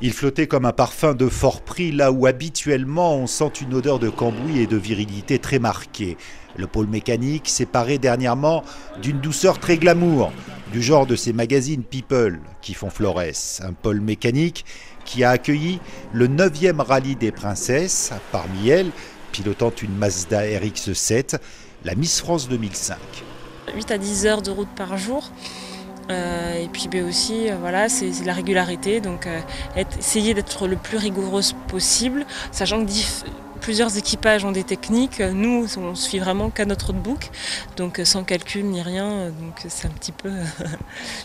Il flottait comme un parfum de fort prix là où habituellement on sent une odeur de cambouis et de virilité très marquée. Le pôle mécanique s'est paré dernièrement d'une douceur très glamour, du genre de ces magazines People qui font florès. Un pôle mécanique qui a accueilli le 9e rallye des princesses, parmi elles, pilotant une Mazda RX-7, la Miss France 2005. 8 à 10 heures de route par jour. Et puis aussi, voilà, c'est la régularité, donc essayer d'être le plus rigoureuse possible, sachant que plusieurs équipages ont des techniques. Nous, on se fie vraiment qu'à notre roadbook, donc sans calcul ni rien, donc c'est un petit peu,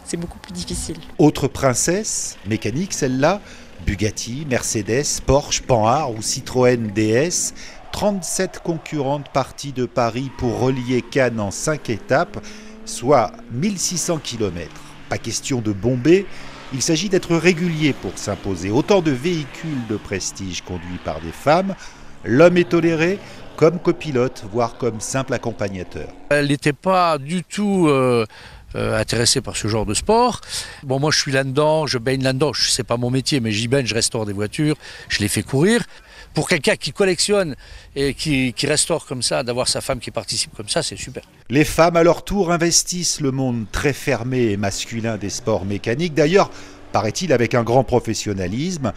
c'est beaucoup plus difficile. Autre princesse mécanique, celle-là, Bugatti, Mercedes, Porsche, Panhard ou Citroën DS. 37 concurrentes parties de Paris pour relier Cannes en 5 étapes, soit 1600 km. Pas question de bomber, il s'agit d'être régulier pour s'imposer. Autant de véhicules de prestige conduits par des femmes, l'homme est toléré comme copilote, voire comme simple accompagnateur. Elle n'était pas du tout intéressée par ce genre de sport. Bon, moi je suis là-dedans, je baigne là-dedans, c'est pas mon métier, mais j'y baigne, je restaure des voitures, je les fais courir. Pour quelqu'un qui collectionne et qui restaure comme ça, d'avoir sa femme qui participe comme ça, c'est super. Les femmes, à leur tour, investissent le monde très fermé et masculin des sports mécaniques. D'ailleurs, paraît-il, avec un grand professionnalisme,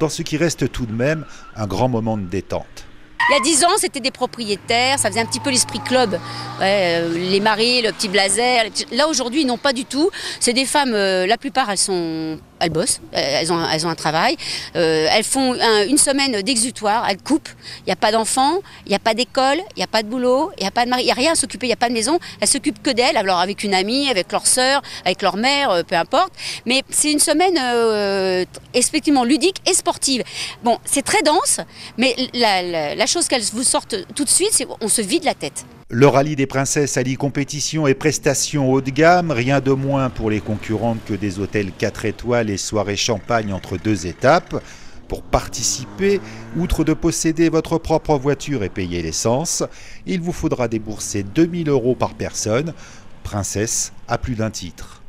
dans ce qui reste tout de même un grand moment de détente. Il y a 10 ans, c'était des propriétaires, ça faisait un petit peu l'esprit club. Ouais, les maris, le petit blazer. Là, aujourd'hui, non, pas du tout. C'est des femmes, la plupart, elles bossent, elles ont un travail. Elles font une semaine d'exutoire, elles coupent. Il n'y a pas d'enfants, il n'y a pas d'école, il n'y a pas de boulot, il n'y a pas de mari, il n'y a rien à s'occuper, il n'y a pas de maison. Elles s'occupent que d'elles, alors avec une amie, avec leur sœur, avec leur mère, peu importe. Mais c'est une semaine effectivement ludique et sportive. Bon, c'est très dense, mais la chose qu'elles vous sortent tout de suite, c'est qu'on se vide la tête. Le rallye des princesses allie compétition et prestations haut de gamme, rien de moins pour les concurrentes que des hôtels 4 étoiles et soirées champagne entre 2 étapes. Pour participer, outre de posséder votre propre voiture et payer l'essence, il vous faudra débourser 2 000 € par personne, princesse à plus d'un titre.